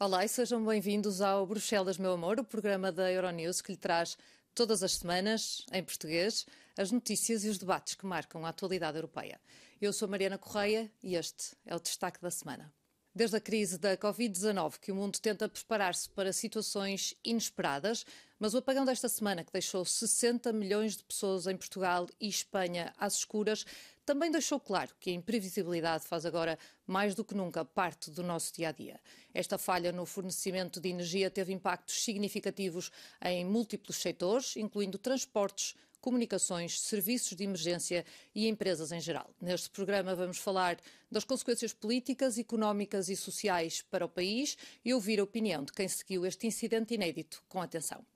Olá e sejam bem-vindos ao Bruxelas, meu amor, o programa da Euronews que lhe traz todas as semanas, em português, as notícias e os debates que marcam a atualidade europeia. Eu sou Mariana Correia e este é o destaque da semana. Desde a crise da Covid-19 que o mundo tenta preparar-se para situações inesperadas, mas o apagão desta semana, que deixou 60 milhões de pessoas em Portugal e Espanha às escuras, também deixou claro que a imprevisibilidade faz agora, mais do que nunca, parte do nosso dia-a-dia. Esta falha no fornecimento de energia teve impactos significativos em múltiplos setores, incluindo transportes, comunicações, serviços de emergência e empresas em geral. Neste programa vamos falar das consequências políticas, económicas e sociais para o país e ouvir a opinião de quem seguiu este incidente inédito com atenção.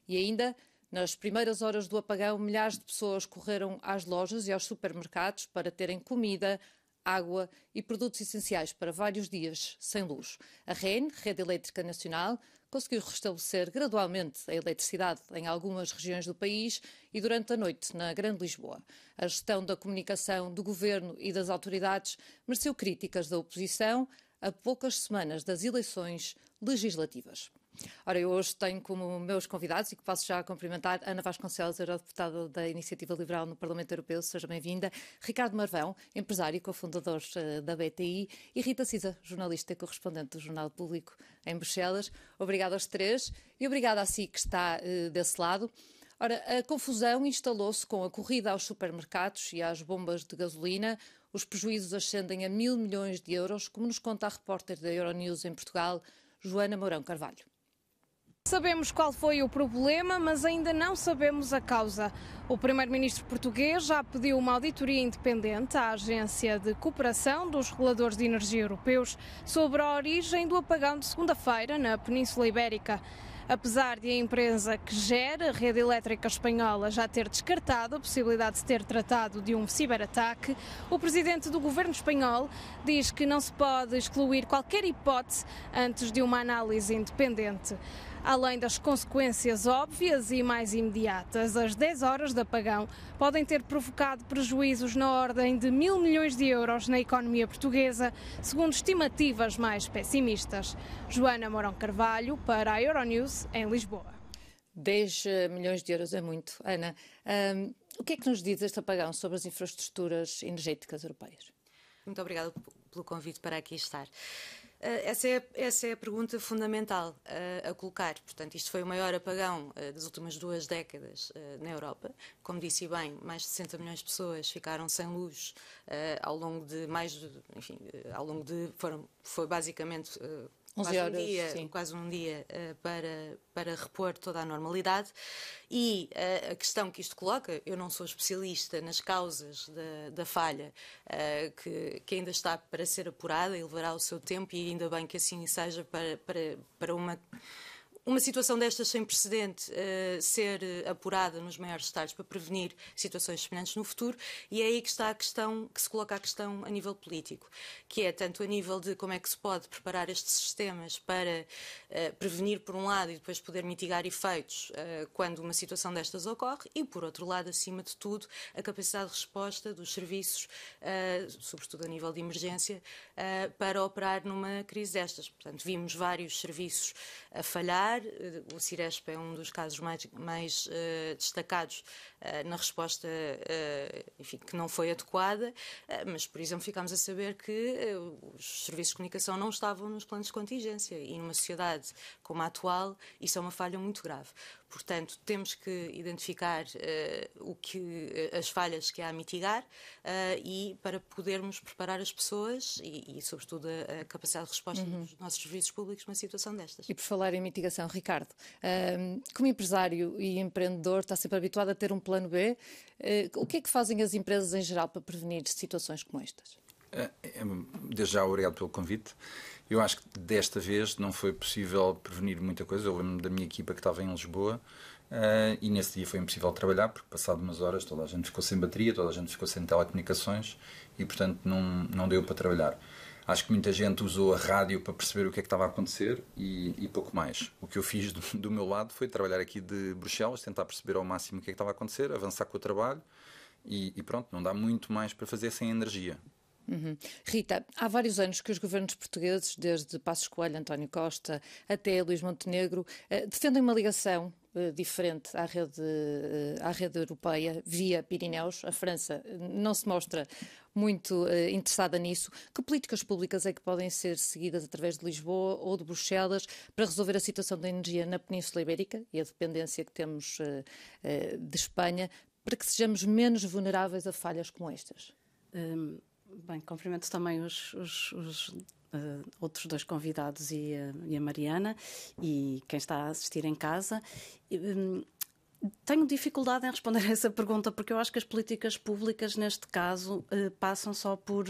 E ainda, nas primeiras horas do apagão, milhares de pessoas correram às lojas e aos supermercados para terem comida, água e produtos essenciais para vários dias sem luz. A REN, Rede Elétrica Nacional, conseguiu restabelecer gradualmente a eletricidade em algumas regiões do país e durante a noite na Grande Lisboa. A gestão da comunicação do governo e das autoridades mereceu críticas da oposição a poucas semanas das eleições legislativas. Ora, eu hoje tenho como meus convidados, e que passo já a cumprimentar, Ana Vasconcelos, eurodeputada da Iniciativa Liberal no Parlamento Europeu, seja bem-vinda, Ricardo Marvão, empresário e cofundador da BTI, e Rita Cisa, jornalista e correspondente do Jornal Público em Bruxelas. Obrigada aos três e obrigada a si que está desse lado. Ora, a confusão instalou-se com a corrida aos supermercados e às bombas de gasolina. Os prejuízos ascendem a 1.000 milhões de euros, como nos conta a repórter da Euronews em Portugal, Joana Mourão Carvalho. Sabemos qual foi o problema, mas ainda não sabemos a causa. O primeiro-ministro português já pediu uma auditoria independente à Agência de Cooperação dos Reguladores de Energia Europeus sobre a origem do apagão de segunda-feira na Península Ibérica. Apesar de a empresa que gera a rede elétrica espanhola já ter descartado a possibilidade de se ter tratado de um ciberataque, o presidente do governo espanhol diz que não se pode excluir qualquer hipótese antes de uma análise independente. Além das consequências óbvias e mais imediatas, as 10 horas de apagão podem ter provocado prejuízos na ordem de 1.000 milhões de euros na economia portuguesa, segundo estimativas mais pessimistas. Joana Mourão Carvalho, para a Euronews, em Lisboa. 10 milhões de euros é muito. Ana, o que é que nos diz este apagão sobre as infraestruturas energéticas europeias? Muito obrigada pelo convite para aqui estar. Essa é a pergunta fundamental a colocar. Portanto, isto foi o maior apagão das últimas 2 décadas na Europa. Como disse bem, mais de 60 milhões de pessoas ficaram sem luz ao longo de foi basicamente quase um dia para repor toda a normalidade. E a questão que isto coloca, eu não sou especialista nas causas da falha, que ainda está para ser apurada e levará o seu tempo, e ainda bem que assim seja, para uma situação destas sem precedente ser apurada nos maiores estados para prevenir situações semelhantes no futuro. E é aí que está a questão, que se coloca a questão a nível político, que é tanto a nível de como é que se pode preparar estes sistemas para prevenir por um lado e depois poder mitigar efeitos quando uma situação destas ocorre, e por outro lado, acima de tudo, a capacidade de resposta dos serviços, sobretudo a nível de emergência, para operar numa crise destas. Portanto, vimos vários serviços a falhar. O Ciresp é um dos casos mais destacados na resposta, que não foi adequada, mas, por exemplo, ficámos a saber que os serviços de comunicação não estavam nos planos de contingência, e numa sociedade como a atual isso é uma falha muito grave. Portanto, temos que identificar as falhas que há a mitigar e para podermos preparar as pessoas e sobretudo, a capacidade de resposta dos nossos serviços públicos numa situação destas. E por falar em mitigação, Ricardo, como empresário e empreendedor, está sempre habituado a ter um plano B. O que é que fazem as empresas em geral para prevenir situações como estas? Desde já, obrigado pelo convite. Eu acho que desta vez não foi possível prevenir muita coisa. Eu lembro da minha equipa que estava em Lisboa e nesse dia foi impossível trabalhar, porque passado umas horas toda a gente ficou sem bateria, toda a gente ficou sem telecomunicações e, portanto, não deu para trabalhar. Acho que muita gente usou a rádio para perceber o que é que estava a acontecer e pouco mais. O que eu fiz do meu lado foi trabalhar aqui de Bruxelas, tentar perceber ao máximo o que é que estava a acontecer, avançar com o trabalho e pronto, não dá muito mais para fazer sem energia. Rita, há vários anos que os governos portugueses, desde Passos Coelho, António Costa até Luís Montenegro, defendem uma ligação diferente à rede europeia via Pirineus. A França não se mostra muito interessada nisso. Que políticas públicas é que podem ser seguidas através de Lisboa ou de Bruxelas para resolver a situação da energia na Península Ibérica e a dependência que temos de Espanha, para que sejamos menos vulneráveis a falhas como estas? Bem, cumprimento também os outros dois convidados e a Mariana e quem está a assistir em casa. Tenho dificuldade em responder a essa pergunta porque eu acho que as políticas públicas, neste caso, passam só por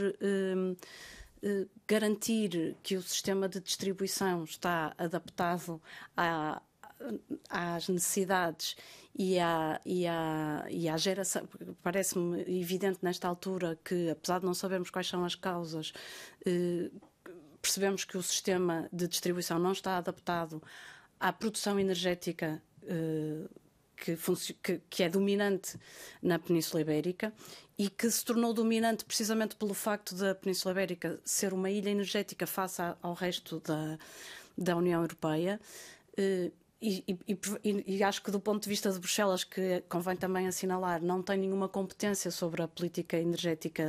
garantir que o sistema de distribuição está adaptado às necessidades e à geração. Parece-me evidente nesta altura que, apesar de não sabermos quais são as causas, percebemos que o sistema de distribuição não está adaptado à produção energética que é dominante na Península Ibérica e que se tornou dominante precisamente pelo facto da Península Ibérica ser uma ilha energética face ao resto da União Europeia. E acho que do ponto de vista de Bruxelas, que convém também assinalar, não tem nenhuma competência sobre a política energética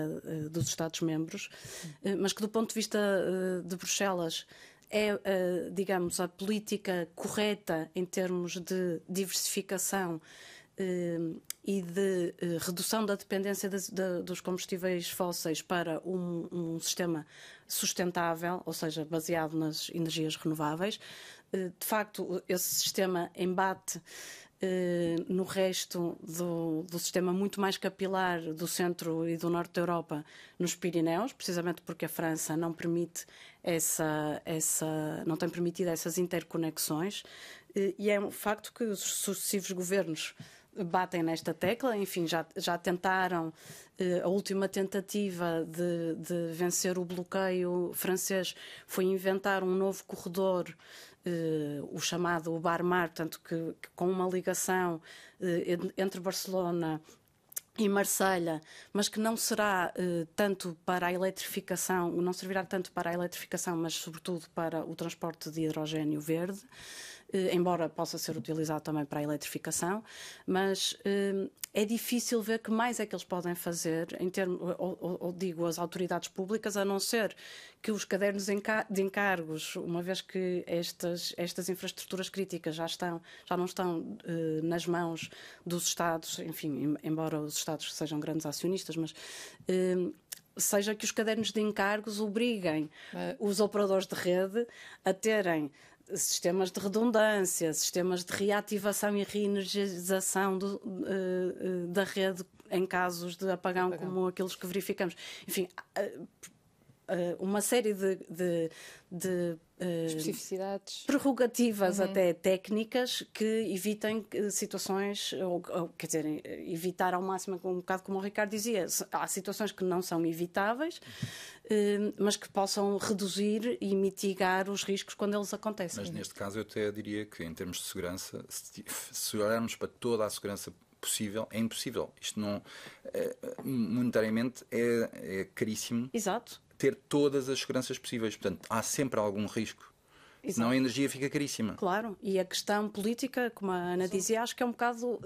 dos Estados-membros, mas que do ponto de vista de Bruxelas é, digamos, a política correta em termos de diversificação e de redução da dependência dos combustíveis fósseis para um sistema sustentável, ou seja, baseado nas energias renováveis. De facto, esse sistema embate no resto do sistema muito mais capilar do centro e do norte da Europa, nos Pirineus, precisamente porque a França não permite não tem permitido essas interconexões, e é um facto que os sucessivos governos batem nesta tecla. Enfim, já tentaram. A última tentativa de vencer o bloqueio francês foi inventar um novo corredor, o chamado Bar-Mar, portanto, que com uma ligação entre Barcelona e Marselha, mas que não será tanto para a eletrificação, não servirá tanto para a eletrificação, mas sobretudo para o transporte de hidrogênio verde, embora possa ser utilizado também para a eletrificação, mas é difícil ver que mais é que eles podem fazer, em termos, ou digo, as autoridades públicas, a não ser que os cadernos de encargos, uma vez que estas infraestruturas críticas já não estão nas mãos dos Estados, enfim, embora os Estados sejam grandes acionistas, mas seja que os cadernos de encargos obriguem os operadores de rede a terem sistemas de redundância, sistemas de reativação e reenergização da rede em casos de apagão como aqueles que verificamos. Enfim, uma série de especificidades, prerrogativas até técnicas que evitem situações, ou quer dizer, evitar ao máximo, um bocado como o Ricardo dizia, há situações que não são evitáveis, mas que possam reduzir e mitigar os riscos quando eles acontecem. Mas neste caso eu até diria que, em termos de segurança, se olharmos para toda a segurança possível, é impossível. Isto não, monetariamente é caríssimo. Exato. Ter todas as seguranças possíveis. Portanto, há sempre algum risco. Exato. Senão a energia fica caríssima. Claro, e a questão política, como a Ana dizia, acho que é um bocado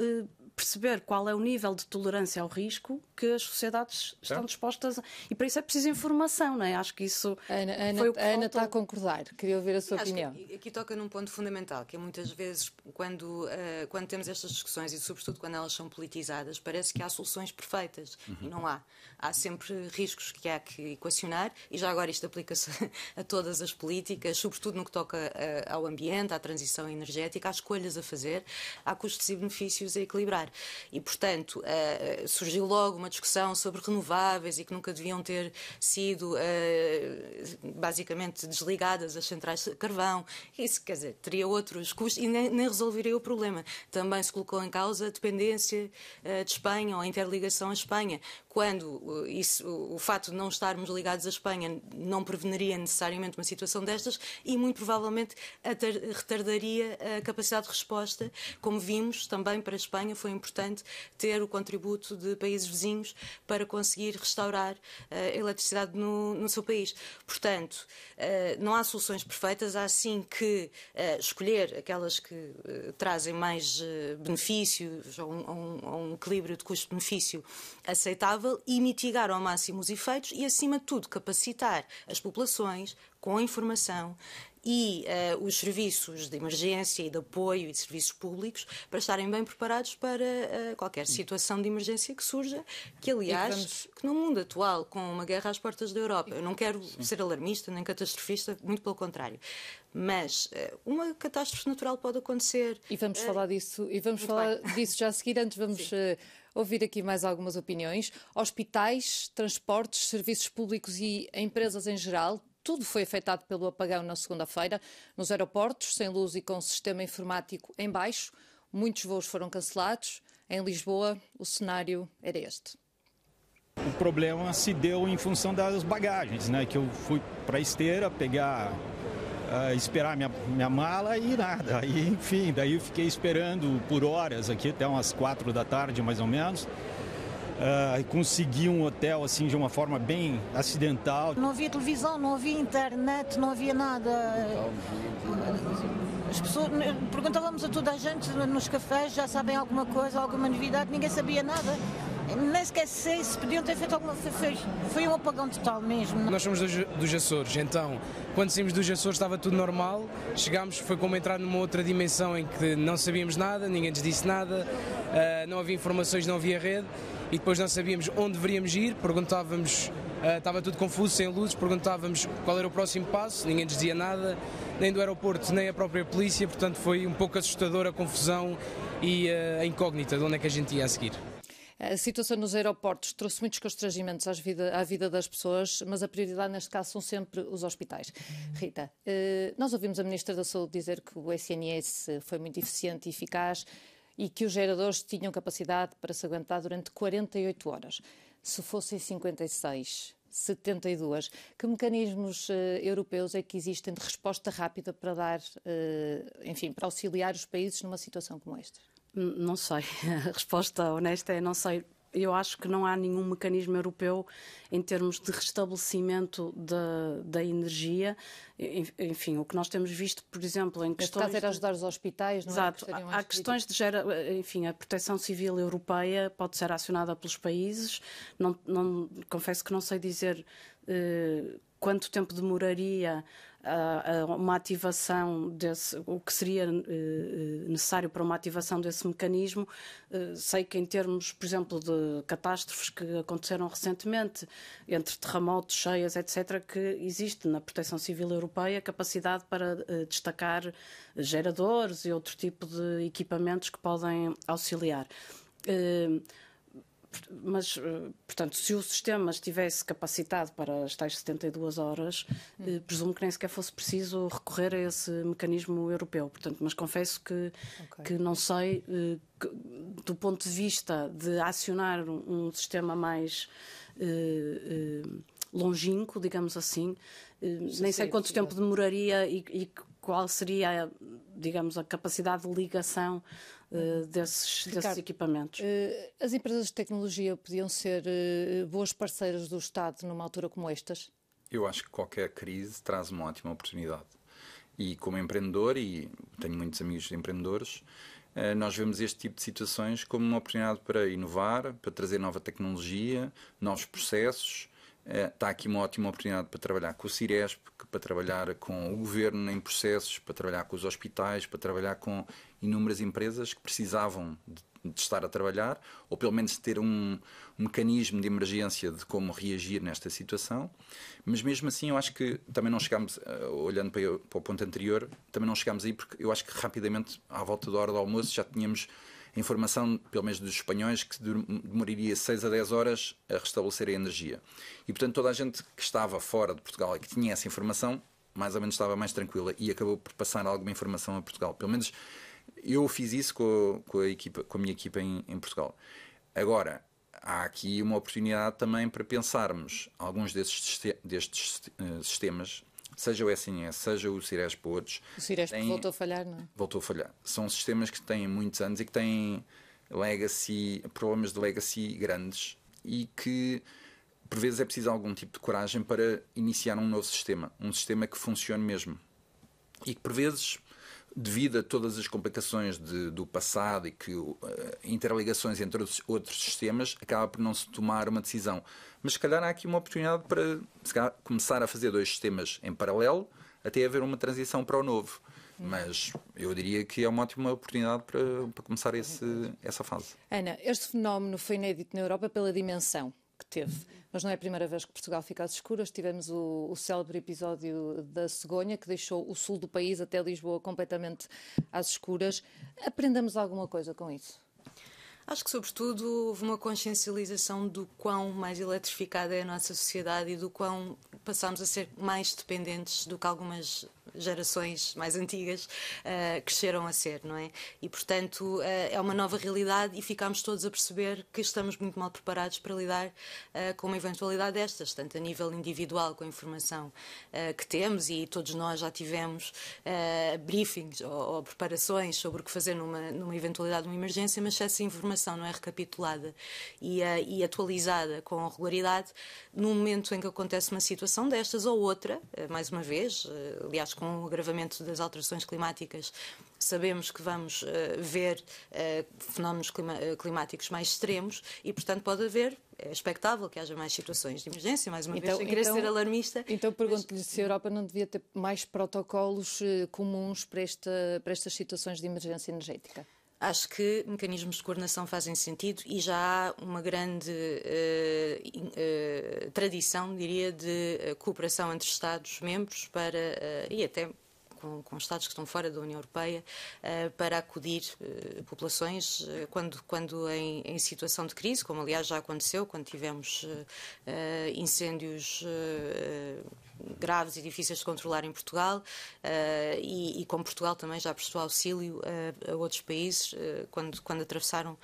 perceber qual é o nível de tolerância ao risco que as sociedades estão dispostas a... E para isso é preciso informação, não é? Acho que isso foi o que a Ana está a concordar. Queria ouvir a sua opinião. Aqui toca num ponto fundamental, que é muitas vezes, quando temos estas discussões, e sobretudo quando elas são politizadas, parece que há soluções perfeitas. E não há. Há sempre riscos que há que equacionar, e já agora isto aplica-se a todas as políticas, sobretudo no que toca ao ambiente, à transição energética, há escolhas a fazer, há custos e benefícios a equilibrar. nuclear. E, portanto, surgiu logo uma discussão sobre renováveis e que nunca deviam ter sido basicamente desligadas as centrais de carvão. Isso, quer dizer, teria outros custos e nem resolveria o problema. Também se colocou em causa a dependência de Espanha ou a interligação à Espanha, quando o fato de não estarmos ligados à Espanha não preveniria necessariamente uma situação destas e muito provavelmente retardaria a capacidade de resposta. Como vimos, também para a Espanha foi importante ter o contributo de países vizinhos para conseguir restaurar a eletricidade no seu país. Portanto, não há soluções perfeitas, há sim que escolher aquelas que trazem mais benefícios ou um equilíbrio de custo-benefício aceitável e mitigar ao máximo os efeitos e, acima de tudo, capacitar as populações com a informação e os serviços de emergência e de apoio e de serviços públicos para estarem bem preparados para qualquer situação de emergência que surja, que aliás, que no mundo atual, com uma guerra às portas da Europa, eu não quero ser alarmista nem catastrofista, muito pelo contrário, mas uma catástrofe natural pode acontecer. E vamos falar disso, já a seguir. Antes vamos ouvir aqui mais algumas opiniões. Hospitais, transportes, serviços públicos e empresas em geral, tudo foi afetado pelo apagão na segunda-feira. Nos aeroportos, sem luz e com o sistema informático em baixo, muitos voos foram cancelados. Em Lisboa, o cenário era este. O problema se deu em função das bagagens, né? Que eu fui para a esteira esperar minha mala e nada. Aí, enfim, daí eu fiquei esperando por horas aqui, até umas 4 da tarde mais ou menos. Consegui um hotel assim de uma forma bem acidental. Não havia televisão, não havia internet, não havia nada. As pessoas, perguntávamos a toda a gente nos cafés, já sabem alguma coisa, alguma novidade, ninguém sabia nada. Nem sequer sei se podiam ter feito alguma coisa. Foi um apagão total mesmo. Nós somos dos Açores, então quando saímos dos Açores estava tudo normal. Chegámos, foi como entrar numa outra dimensão em que não sabíamos nada, ninguém nos disse nada, não havia informações, não havia rede. E depois não sabíamos onde deveríamos ir, perguntávamos, estava tudo confuso, sem luzes, perguntávamos qual era o próximo passo, ninguém nos dizia nada, nem do aeroporto, nem a própria polícia, portanto foi um pouco assustadora a confusão e a incógnita de onde é que a gente ia a seguir. A situação nos aeroportos trouxe muitos constrangimentos à vida das pessoas, mas a prioridade neste caso são sempre os hospitais. Rita, nós ouvimos a Ministra da Saúde dizer que o SNS foi muito eficiente e eficaz e que os geradores tinham capacidade para se aguentar durante 48 horas. Se fossem 56, 72, que mecanismos europeus é que existem de resposta rápida para dar, para auxiliar os países numa situação como esta? Não sei. A resposta honesta é não sei. Eu acho que não há nenhum mecanismo europeu em termos de restabelecimento da energia. Enfim, o que nós temos visto, por exemplo, em questões... Neste caso era ajudar os hospitais, não é? Exato. Há questões a proteção civil europeia pode ser acionada pelos países. Confesso que não sei dizer quanto tempo demoraria uma ativação o que seria necessário para uma ativação desse mecanismo. Sei que em termos, por exemplo, de catástrofes que aconteceram recentemente, entre terremotos, cheias, etc., que existe na Proteção Civil Europeia capacidade para destacar geradores e outro tipo de equipamentos que podem auxiliar. Mas, portanto, se o sistema estivesse capacitado para as tais 72 horas, presumo que nem sequer fosse preciso recorrer a esse mecanismo europeu. Portanto, mas confesso que não sei, do ponto de vista de acionar um sistema mais longínquo, digamos assim, nem sei quanto tempo demoraria e qual seria, digamos, a capacidade de ligação desses equipamentos. As empresas de tecnologia podiam ser boas parceiras do Estado numa altura como estas? Eu acho que qualquer crise traz uma ótima oportunidade. E como empreendedor, e tenho muitos amigos empreendedores, nós vemos este tipo de situações como uma oportunidade para inovar, para trazer nova tecnologia, novos processos. Está aqui uma ótima oportunidade para trabalhar com o Ciresp, para trabalhar com o governo em processos, para trabalhar com os hospitais, para trabalhar com inúmeras empresas que precisavam de estar a trabalhar, ou pelo menos ter um mecanismo de emergência de como reagir nesta situação. Mas mesmo assim eu acho que também não chegámos, olhando para o ponto anterior, também não chegámos aí porque eu acho que rapidamente, à volta da hora do almoço, já tínhamos informação, pelo menos dos espanhóis, que demoraria 6 a 10 horas a restabelecer a energia. E, portanto, toda a gente que estava fora de Portugal e que tinha essa informação, mais ou menos estava mais tranquila e acabou por passar alguma informação a Portugal. Pelo menos eu fiz isso com a minha equipa em Portugal. Agora, há aqui uma oportunidade também para pensarmos alguns destes sistemas, seja o SNS, seja o Ciresp ou outros. O Ciresp voltou a falhar, não é? Voltou a falhar. São sistemas que têm muitos anos e que têm problemas de legacy grandes e que, por vezes, é preciso algum tipo de coragem para iniciar um novo sistema. Um sistema que funcione mesmo. E que, por vezes, devido a todas as complicações do passado e que interligações entre outros sistemas, acaba por não se tomar uma decisão. Mas se calhar há aqui uma oportunidade para começar a fazer 2 sistemas em paralelo até haver uma transição para o novo. Mas eu diria que é uma ótima oportunidade para começar essa fase. Ana, este fenómeno foi inédito na Europa pela dimensão que teve. Mas não é a primeira vez que Portugal fica às escuras. Tivemos o célebre episódio da cegonha, que deixou o sul do país até Lisboa completamente às escuras. Aprendemos alguma coisa com isso? Acho que, sobretudo, houve uma consciencialização do quão mais eletrificada é a nossa sociedade e do quão passamos a ser mais dependentes do que algumas gerações mais antigas cresceram a ser, não é? E, portanto, é uma nova realidade e ficámos todos a perceber que estamos muito mal preparados para lidar com uma eventualidade destas, tanto a nível individual com a informação que temos, e todos nós já tivemos briefings ou preparações sobre o que fazer numa eventualidade de uma emergência, mas se essa informação não é recapitulada e atualizada com regularidade, no momento em que acontece uma situação destas ou outra, mais uma vez, aliás, com o agravamento das alterações climáticas, sabemos que vamos ver fenómenos climáticos mais extremos e, portanto, é expectável que haja mais situações de emergência, mais uma vez, sem querer ser alarmista. Então pergunto-lhe se a Europa não devia ter mais protocolos comuns para estas situações de emergência energética. Acho que mecanismos de coordenação fazem sentido e já há uma grande tradição, diria, de cooperação entre Estados-membros e até com Estados que estão fora da União Europeia para acudir populações quando em situação de crise, como aliás já aconteceu quando tivemos incêndios graves e difíceis de controlar em Portugal e como Portugal também já prestou auxílio a outros países quando atravessaram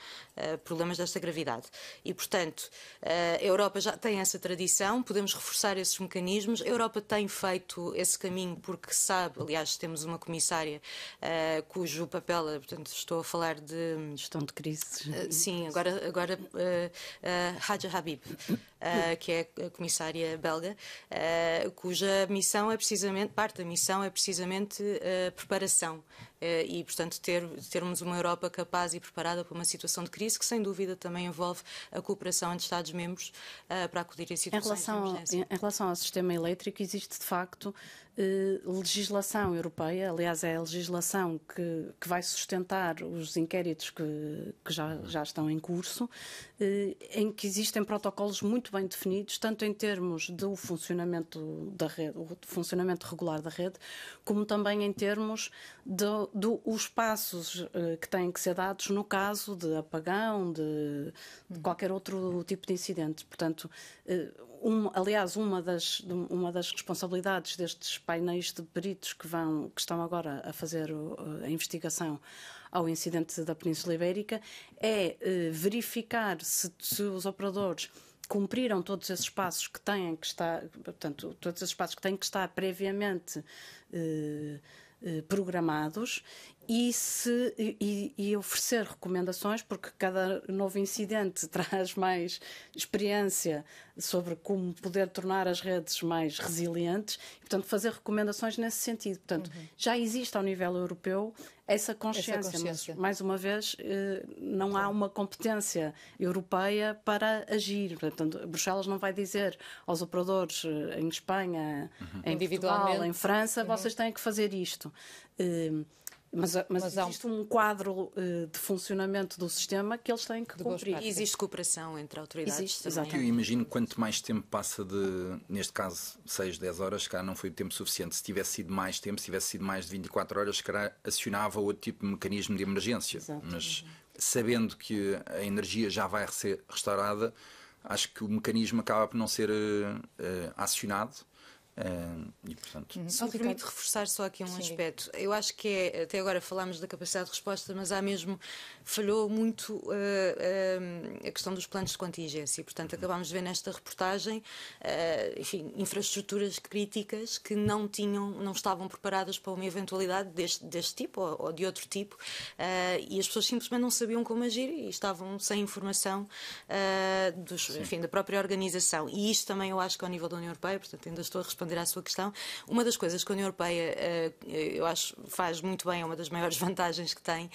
problemas desta gravidade. E, portanto, a Europa já tem essa tradição, podemos reforçar esses mecanismos. A Europa tem feito esse caminho porque sabe, aliás, temos uma comissária cujo papel, portanto, estou a falar de gestão de crises. Sim, agora Hadja Habib, que é a comissária belga, cuja missão é precisamente, parte da missão é precisamente a preparação e, portanto, termos uma Europa capaz e preparada para uma situação de crise que, sem dúvida, também envolve a cooperação entre Estados-membros para acudir a situações de emergência. Em relação ao sistema elétrico, existe, de facto, legislação europeia, aliás, é a legislação que vai sustentar os inquéritos que já estão em curso, em que existem protocolos muito bem definidos, tanto em termos do funcionamento da rede, o funcionamento regular da rede, como também em termos dos passos que têm que ser dados no caso de apagão, de qualquer outro tipo de incidente. Portanto, aliás, uma das responsabilidades destes painéis de peritos que estão agora a fazer a investigação ao incidente da Península Ibérica é verificar se os operadores cumpriram todos esses passos que têm que estar, portanto, todos esses passos que têm que estar previamente programados e oferecer recomendações, porque cada novo incidente traz mais experiência sobre como poder tornar as redes mais resilientes e, portanto, fazer recomendações nesse sentido. Portanto, já existe ao nível europeu essa consciência. Mas, mais uma vez, não há uma competência europeia para agir. Portanto, Bruxelas não vai dizer aos operadores em Espanha, em Portugal, em França, vocês têm que fazer isto. Mas existe um quadro de funcionamento do sistema que eles têm que cumprir. E existe cooperação entre autoridades. Exatamente. Eu imagino que quanto mais tempo passa neste caso, 6, 10 horas, se calhar não foi o tempo suficiente. Se tivesse sido mais tempo, se tivesse sido mais de 24 horas, se calhar acionava outro tipo de mecanismo de emergência. Exato. Mas sabendo que a energia já vai ser restaurada, acho que o mecanismo acaba por não ser acionado. E, portanto... Se me permite reforçar só aqui um aspecto, eu acho que até agora falámos da capacidade de resposta, mas há mesmo, falhou muito a questão dos planos de contingência. Portanto, acabámos de ver nesta reportagem, enfim, infraestruturas críticas que não estavam preparadas para uma eventualidade deste tipo ou de outro tipo, e as pessoas simplesmente não sabiam como agir e estavam sem informação enfim, da própria organização. E isto também eu acho que ao nível da União Europeia, portanto ainda estou a responder à sua questão, uma das coisas que a União Europeia eu acho faz muito bem, é uma das maiores vantagens que tem,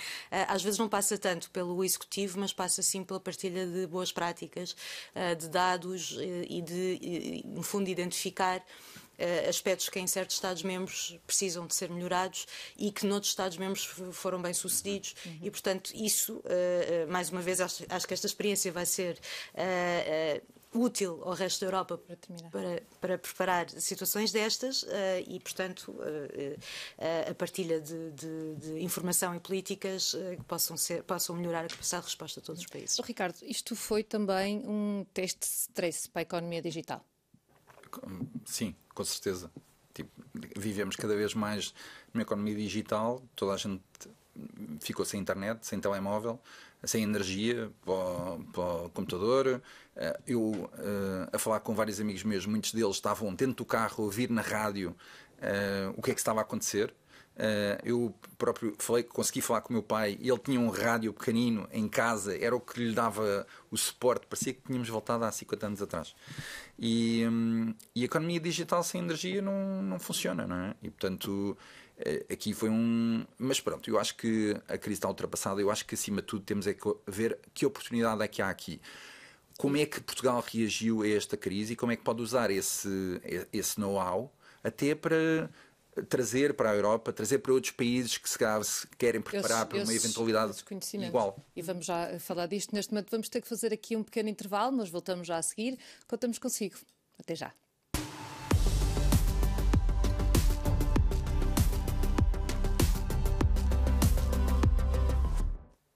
às vezes não passa tanto pelo executivo, mas passa sim pela partilha de boas práticas, de dados e de, no fundo, identificar aspectos que em certos Estados-membros precisam de ser melhorados e que noutros Estados-membros foram bem sucedidos. E, portanto, isso, mais uma vez, acho que esta experiência vai ser útil ao resto da Europa para preparar situações destas e, portanto, a partilha de informação e políticas que possam melhorar a capacidade de resposta a todos os países. Ricardo, isto foi também um teste de stress para a economia digital? Sim, com certeza. Vivemos cada vez mais numa economia digital, toda a gente ficou sem internet, sem telemóvel, sem energia para o computador. Eu, a falar com vários amigos meus, muitos deles estavam dentro do carro a ouvir na rádio o que é que estava a acontecer. Eu próprio consegui falar com o meu pai, ele tinha um rádio pequenino em casa, era o que lhe dava o suporte, parecia que tínhamos voltado há 50 anos atrás. E a economia digital sem energia não funciona, não é? E portanto, aqui foi Mas pronto, eu acho que a crise está ultrapassada, eu acho que acima de tudo temos é que ver que oportunidade é que há aqui. Como é que Portugal reagiu a esta crise e como é que pode usar esse know-how até para trazer para a Europa, trazer para outros países que se querem preparar para uma eventualidade igual. E vamos já falar disto. Neste momento vamos ter que fazer aqui um pequeno intervalo, mas voltamos já a seguir. Contamos consigo. Até já.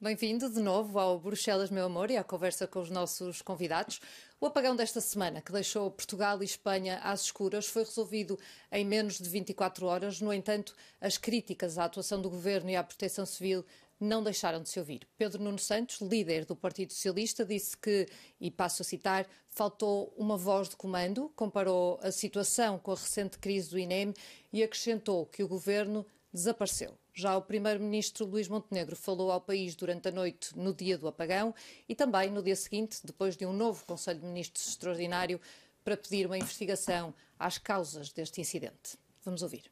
Bem-vindo de novo ao Bruxelas, meu amor, e à conversa com os nossos convidados. O apagão desta semana, que deixou Portugal e Espanha às escuras, foi resolvido em menos de 24 horas. No entanto, as críticas à atuação do Governo e à Proteção Civil não deixaram de se ouvir. Pedro Nuno Santos, líder do Partido Socialista, disse que, e passo a citar, faltou uma voz de comando, comparou a situação com a recente crise do INEM e acrescentou que o Governo desapareceu. Já o primeiro-ministro Luís Montenegro falou ao país durante a noite no dia do apagão e também no dia seguinte, depois de um novo Conselho de Ministros extraordinário, para pedir uma investigação às causas deste incidente. Vamos ouvir.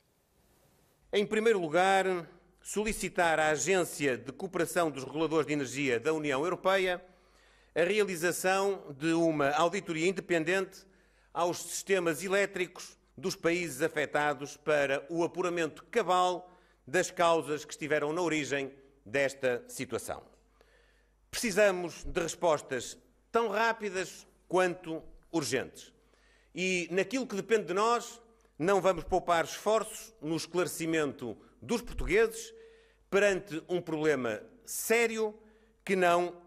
Em primeiro lugar, solicitar à Agência de Cooperação dos Reguladores de Energia da União Europeia a realização de uma auditoria independente aos sistemas elétricos dos países afetados para o apuramento cabal das causas que estiveram na origem desta situação. Precisamos de respostas tão rápidas quanto urgentes. E, naquilo que depende de nós, não vamos poupar esforços no esclarecimento dos portugueses perante um problema sério que não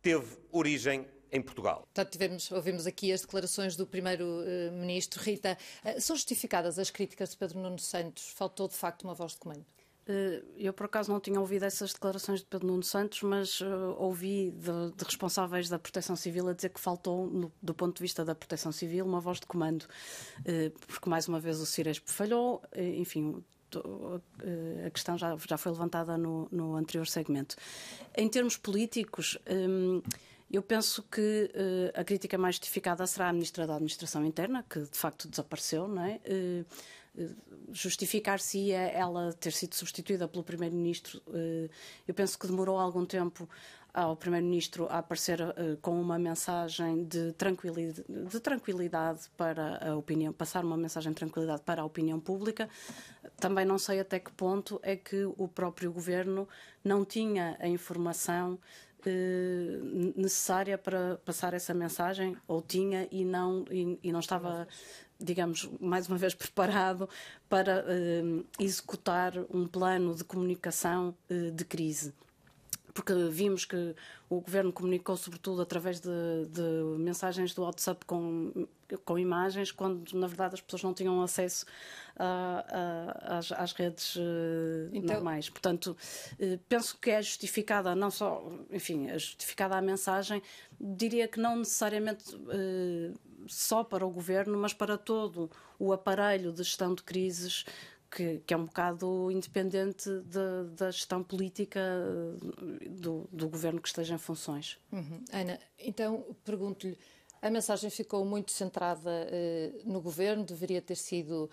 teve origem em Portugal. Portanto, ouvimos aqui as declarações do Primeiro-Ministro. Rita, são justificadas as críticas de Pedro Nuno Santos? Faltou, de facto, uma voz de comando? Eu, por acaso, não tinha ouvido essas declarações de Pedro Nuno Santos, mas ouvi de responsáveis da Proteção Civil a dizer que faltou, do ponto de vista da Proteção Civil, uma voz de comando, porque, mais uma vez, o Ciresp falhou, enfim, a questão já foi levantada no anterior segmento. Em termos políticos, eu penso que a crítica mais justificada será a Ministra da Administração Interna, que de facto desapareceu, não é? justificar-se-ia ela ter sido substituída pelo Primeiro-Ministro. Eu penso que demorou algum tempo ao Primeiro-Ministro a aparecer com uma mensagem de tranquilidade para a opinião, passar uma mensagem de tranquilidade para a opinião pública. Também não sei até que ponto é que o próprio Governo não tinha a informação necessária para passar essa mensagem, ou tinha e não estava, digamos, mais uma vez preparado para executar um plano de comunicação de crise. Porque vimos que o Governo comunicou sobretudo através de mensagens do WhatsApp com imagens, quando na verdade as pessoas não tinham acesso às redes normais. Portanto, penso que é justificada, não só, enfim, é justificada a mensagem, diria que não necessariamente só para o Governo, mas para todo o aparelho de gestão de crises, que é um bocado independente da gestão política do Governo que esteja em funções. Ana, então pergunto-lhe, a mensagem ficou muito centrada no Governo, deveria ter sido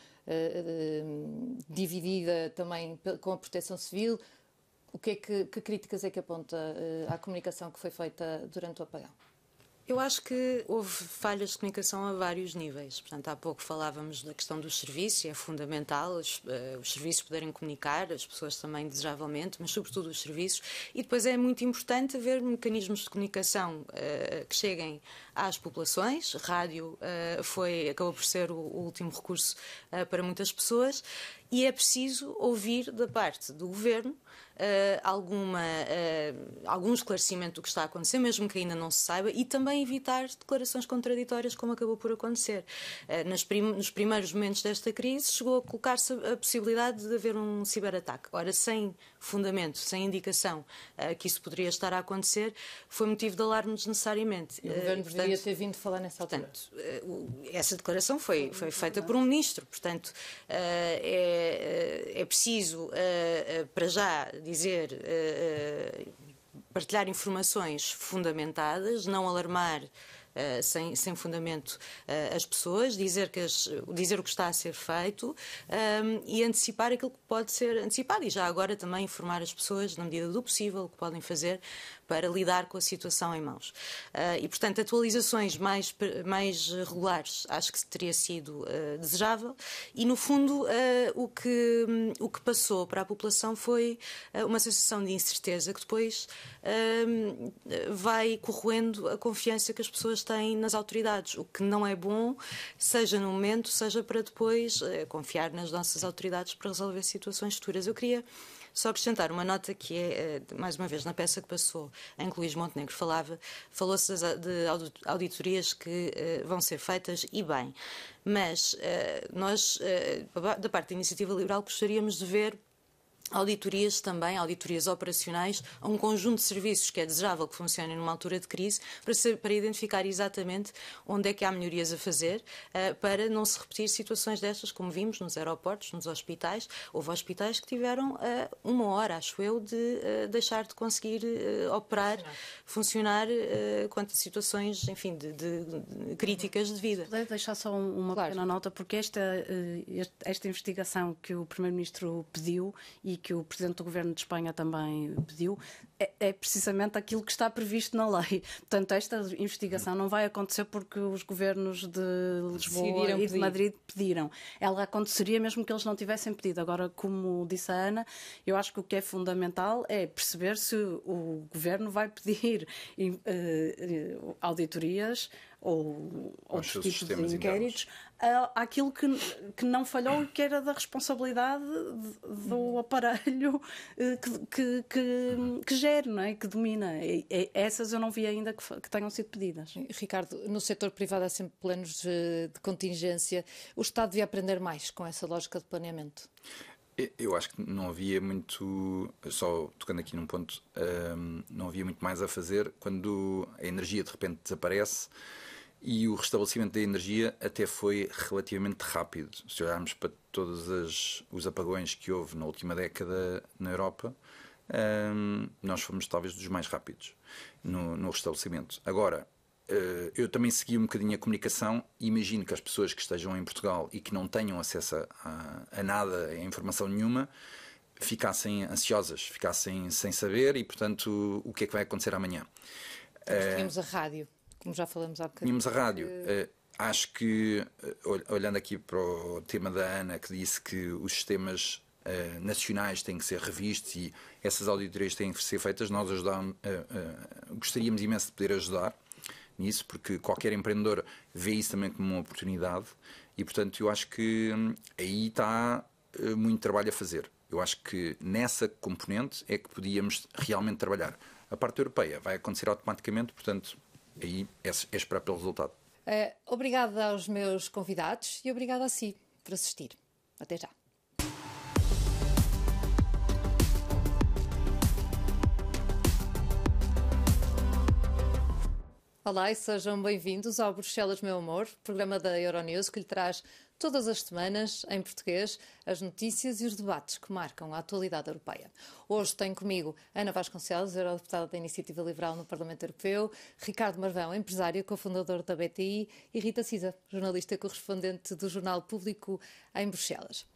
dividida também com a Proteção Civil. Que críticas é que aponta à comunicação que foi feita durante o apagão? Eu acho que houve falhas de comunicação a vários níveis. Portanto, há pouco falávamos da questão dos serviços, e é fundamental os serviços poderem comunicar, as pessoas também desejavelmente, mas sobretudo os serviços. E depois é muito importante haver mecanismos de comunicação que cheguem às populações. Rádio acabou por ser o último recurso para muitas pessoas, e é preciso ouvir da parte do Governo algum esclarecimento do que está a acontecer, mesmo que ainda não se saiba, e também evitar declarações contraditórias, como acabou por acontecer. Nos primeiros momentos desta crise chegou a colocar-se a possibilidade de haver um ciberataque. Ora, sem fundamento, sem indicação que isso poderia estar a acontecer, foi motivo de alarme desnecessariamente. E o Governo deveria ter vindo falar nessa altura. Portanto, essa declaração foi feita por um ministro. Portanto, é preciso, para já, dizer, partilhar informações fundamentadas, não alarmar sem fundamento as pessoas, dizer o que está a ser feito e antecipar aquilo que pode ser antecipado, e já agora também informar as pessoas, na medida do possível, o que podem fazer para lidar com a situação em mãos. E, portanto, atualizações mais regulares acho que teria sido desejável, e, no fundo, o que passou para a população foi uma sensação de incerteza que depois vai corroendo a confiança que as pessoas têm nas autoridades, o que não é bom, seja no momento, seja para depois confiar nas nossas autoridades para resolver situações futuras. Eu queria só acrescentar uma nota que é, mais uma vez, na peça que passou, em que Luís Montenegro falou-se de auditorias que vão ser feitas, e bem, mas nós, da parte da Iniciativa Liberal, gostaríamos de ver auditorias também, auditorias operacionais, a um conjunto de serviços que é desejável que funcionem numa altura de crise, para identificar exatamente onde é que há melhorias a fazer, para não se repetir situações destas, como vimos nos aeroportos, nos hospitais. Houve hospitais que tiveram 1 hora, acho eu, de deixar de conseguir operar, funcionar, quanto a situações, enfim, de críticas de vida. Poder deixar só uma pequena nota, porque esta investigação que o Primeiro-Ministro pediu e que o Presidente do Governo de Espanha também pediu, é precisamente aquilo que está previsto na lei. Portanto, esta investigação não vai acontecer porque os governos de Lisboa e de Madrid pediram. Ela aconteceria mesmo que eles não tivessem pedido. Agora, como disse a Ana, eu acho que o que é fundamental é perceber se o Governo vai pedir auditorias ou outros tipos de inquéritos àquilo que não falhou e que era da responsabilidade do aparelho que gere, não é? Que domina. Essas eu não vi ainda que tenham sido pedidas. Ricardo, no setor privado há sempre planos de contingência. O Estado devia aprender mais com essa lógica de planeamento? Eu acho que não havia muito, só tocando aqui num ponto, não havia muito mais a fazer quando a energia de repente desaparece. E o restabelecimento da energia até foi relativamente rápido. Se olharmos para todos os apagões que houve na última década na Europa, nós fomos talvez dos mais rápidos no restabelecimento. Agora, eu também segui um bocadinho a comunicação e imagino que as pessoas que estejam em Portugal e que não tenham acesso a nada, a informação nenhuma, ficassem ansiosas, ficassem sem saber e, portanto, o que é que vai acontecer amanhã. Tínhamos a rádio, como já falamos há bocadinho. Tínhamos a rádio. Acho que, olhando aqui para o tema da Ana, que disse que os sistemas nacionais têm que ser revistos e essas auditorias têm que ser feitas, nós gostaríamos imenso de poder ajudar nisso, porque qualquer empreendedor vê isso também como uma oportunidade e, portanto, eu acho que aí está muito trabalho a fazer. Eu acho que nessa componente é que podíamos realmente trabalhar. A parte europeia vai acontecer automaticamente, portanto, aí é esperar pelo resultado. Obrigada aos meus convidados e obrigada a si por assistir. Até já. Olá e sejam bem-vindos ao Bruxelas Meu Amor, programa da Euronews que lhe traz todas as semanas, em português, as notícias e os debates que marcam a atualidade europeia. Hoje tenho comigo Ana Vasconcelos, eurodeputada da Iniciativa Liberal no Parlamento Europeu, Ricardo Marvão, empresário, cofundador da BTI, e Rita Cisa, jornalista e correspondente do Jornal Público em Bruxelas.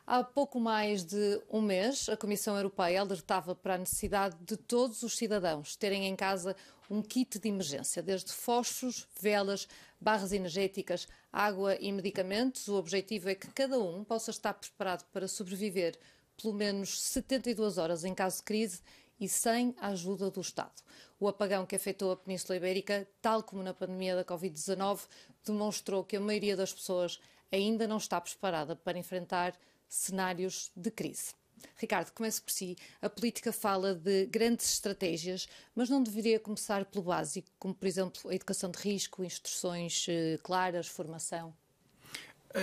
Há pouco mais de um mês, a Comissão Europeia alertava para a necessidade de todos os cidadãos terem em casa um kit de emergência, desde fósforos, velas, barras energéticas, água e medicamentos. O objetivo é que cada um possa estar preparado para sobreviver pelo menos 72 horas em caso de crise e sem a ajuda do Estado. O apagão que afetou a Península Ibérica, tal como na pandemia da Covid-19, demonstrou que a maioria das pessoas ainda não está preparada para enfrentar cenários de crise. Ricardo, comece por si. A política fala de grandes estratégias, mas não deveria começar pelo básico, como, por exemplo, a educação de risco, instruções claras, formação?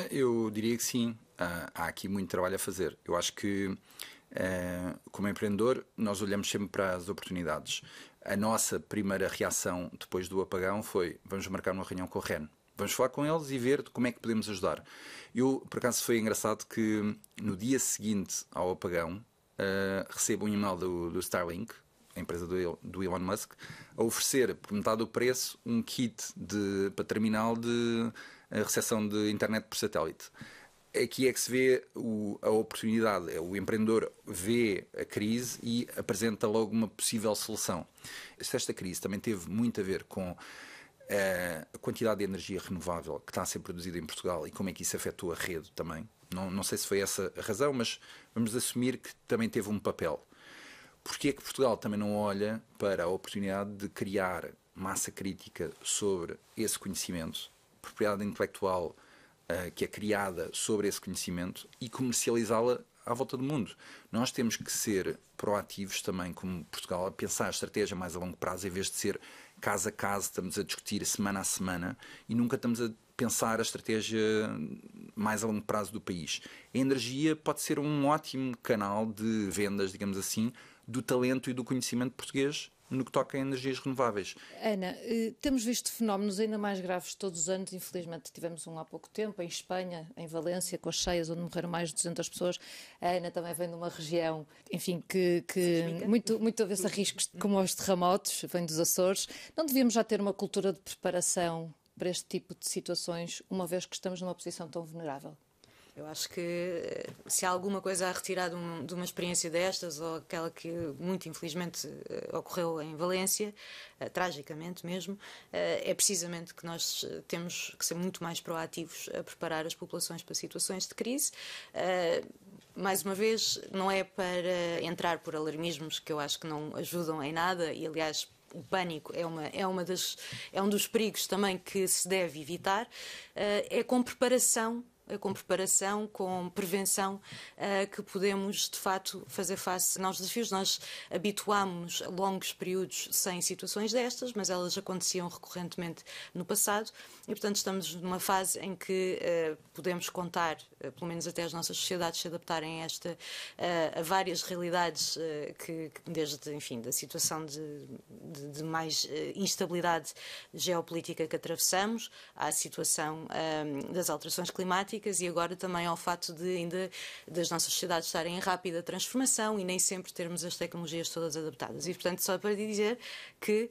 Eu diria que sim. Há aqui muito trabalho a fazer. Eu acho que, como empreendedor, nós olhamos sempre para as oportunidades. A nossa primeira reação depois do apagão foi: vamos marcar uma reunião com o REN. Vamos falar com eles e ver como é que podemos ajudar. Por acaso, foi engraçado que no dia seguinte ao apagão recebo um e-mail do Starlink, a empresa do Elon Musk, a oferecer, por metade do preço, um kit para terminal de recepção de internet por satélite. Aqui é que se vê a oportunidade. O empreendedor vê a crise e apresenta logo uma possível solução. Esta crise também teve muito a ver com a quantidade de energia renovável que está a ser produzida em Portugal e como é que isso afetou a rede também. Não sei se foi essa a razão, mas vamos assumir que também teve um papel. Porquê é que Portugal também não olha para a oportunidade de criar massa crítica sobre esse conhecimento, propriedade intelectual que é criada sobre esse conhecimento e comercializá-la à volta do mundo? Nós temos que ser proativos também, como Portugal, a pensar a estratégia mais a longo prazo, em vez de ser caso a caso, estamos a discutir semana a semana e nunca estamos a pensar a estratégia mais a longo prazo do país. A energia pode ser um ótimo canal de vendas, digamos assim, do talento e do conhecimento português no que toca a energias renováveis. Ana, temos visto fenómenos ainda mais graves todos os anos. Infelizmente tivemos um há pouco tempo em Espanha, em Valência, com as cheias, onde morreram mais de 200 pessoas. A Ana também vem de uma região, enfim, que muito a ver-se a riscos como os terremotos, vem dos Açores. Não devíamos já ter uma cultura de preparação para este tipo de situações, uma vez que estamos numa posição tão vulnerável? Eu acho que se há alguma coisa a retirar de uma experiência destas, ou aquela que muito infelizmente ocorreu em Valência, tragicamente mesmo, é precisamente que nós temos que ser muito mais proativos a preparar as populações para situações de crise. Mais uma vez, não é para entrar por alarmismos que eu acho que não ajudam em nada e, aliás, o pânico é um dos perigos também que se deve evitar. É com preparação, com prevenção, que podemos, de facto, fazer face aos desafios. Nós habituámos-nos a longos períodos sem situações destas, mas elas aconteciam recorrentemente no passado e, portanto, estamos numa fase em que podemos contar, pelo menos até as nossas sociedades se adaptarem a várias realidades, que desde, enfim, da situação de mais instabilidade geopolítica que atravessamos, à situação das alterações climáticas, climáticas e agora também ao fato de ainda das nossas sociedades estarem em rápida transformação e nem sempre termos as tecnologias todas adaptadas. E, portanto, só para dizer que,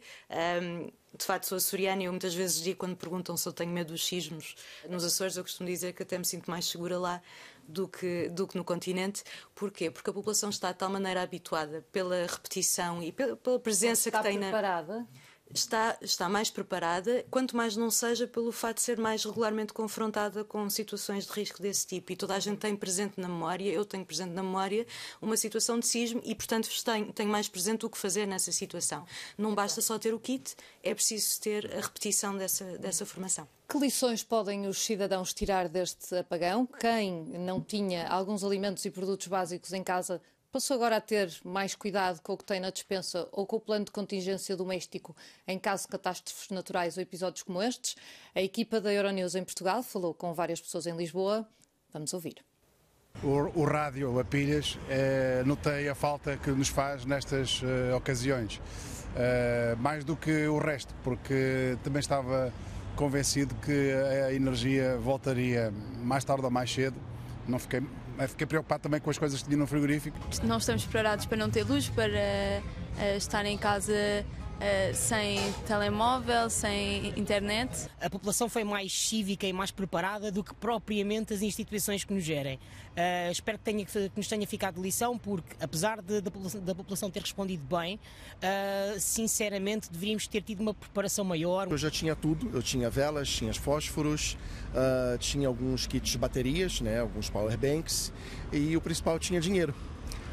de facto, sou açoriana e eu muitas vezes digo, quando perguntam se eu tenho medo dos sismos nos Açores, eu costumo dizer que até me sinto mais segura lá do que no continente. Porquê? Porque a população está de tal maneira habituada pela repetição e pela presença que tem preparada? Está mais preparada, quanto mais não seja pelo fato de ser mais regularmente confrontada com situações de risco desse tipo. E toda a gente tem presente na memória, eu tenho presente na memória, uma situação de sismo e, portanto, tenho mais presente o que fazer nessa situação. Não basta só ter o kit, é preciso ter a repetição dessa formação. Que lições podem os cidadãos tirar deste apagão? Quem não tinha alguns alimentos e produtos básicos em casa passou agora a ter mais cuidado com o que tem na despensa ou com o plano de contingência doméstico em caso de catástrofes naturais ou episódios como estes? A equipa da Euronews em Portugal falou com várias pessoas em Lisboa. Vamos ouvir. O rádio a pilhas, notei a falta que nos faz nestas ocasiões, mais do que o resto, porque também estava convencido que a energia voltaria mais tarde ou mais cedo. Fiquei preocupado também com as coisas que tinha no frigorífico. Não estamos preparados para não ter luz, para estar em casa sem telemóvel, sem internet. A população foi mais cívica e mais preparada do que propriamente as instituições que nos gerem. Espero que nos tenha ficado lição, porque apesar da população ter respondido bem, sinceramente deveríamos ter tido uma preparação maior. Eu já tinha tudo, eu tinha velas, tinha fósforos, tinha alguns kits de baterias, né, alguns powerbanks, e o principal, tinha dinheiro.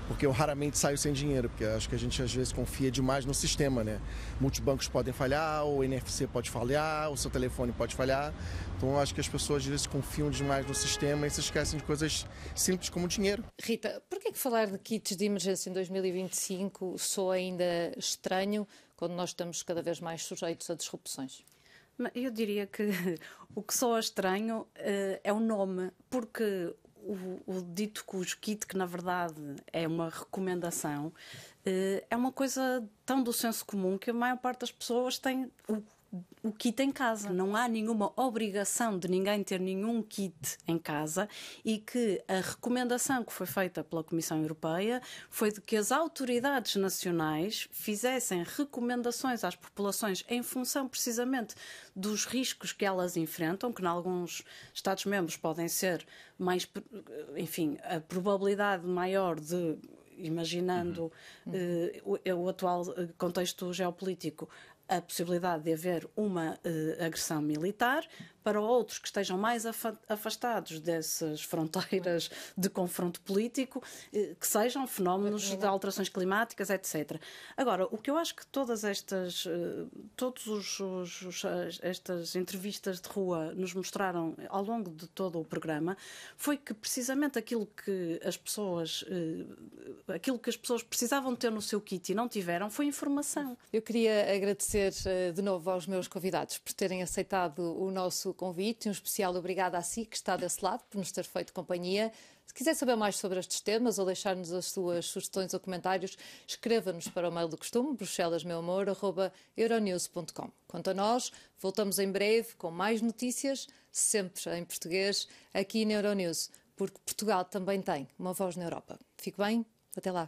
Porque eu raramente saio sem dinheiro, porque acho que a gente às vezes confia demais no sistema, né? Multibancos podem falhar, o NFC pode falhar, o seu telefone pode falhar. Então eu acho que as pessoas às vezes confiam demais no sistema e se esquecem de coisas simples como dinheiro. Rita, por que falar de kits de emergência em 2025 soa ainda estranho quando nós estamos cada vez mais sujeitos a disrupções? Eu diria que o que soa estranho é o nome, porque o dito cujo kit, que na verdade é uma recomendação, é uma coisa tão do senso comum que a maior parte das pessoas tem o kit em casa. Não há nenhuma obrigação de ninguém ter nenhum kit em casa e que a recomendação que foi feita pela Comissão Europeia foi de que as autoridades nacionais fizessem recomendações às populações em função precisamente dos riscos que elas enfrentam, que em alguns Estados-membros podem ser mais, enfim, a probabilidade maior de, imaginando o atual contexto geopolítico, a possibilidade de haver uma agressão militar, para outros que estejam mais afastados dessas fronteiras de confronto político, que sejam fenómenos de alterações climáticas, etc. Agora, o que eu acho que todas estas entrevistas de rua nos mostraram ao longo de todo o programa foi que precisamente aquilo que as pessoas precisavam ter no seu kit e não tiveram foi informação. Eu queria agradecer de novo aos meus convidados por terem aceitado o nosso convite. Um especial obrigado à si, que está desse lado, por nos ter feito companhia. Se quiser saber mais sobre estes temas ou deixar-nos as suas sugestões ou comentários, escreva-nos para o mail do costume, bruxelasmeuamor@euronews.com. Quanto a nós, voltamos em breve com mais notícias, sempre em português, aqui na Euronews, porque Portugal também tem uma voz na Europa. Fique bem, até lá.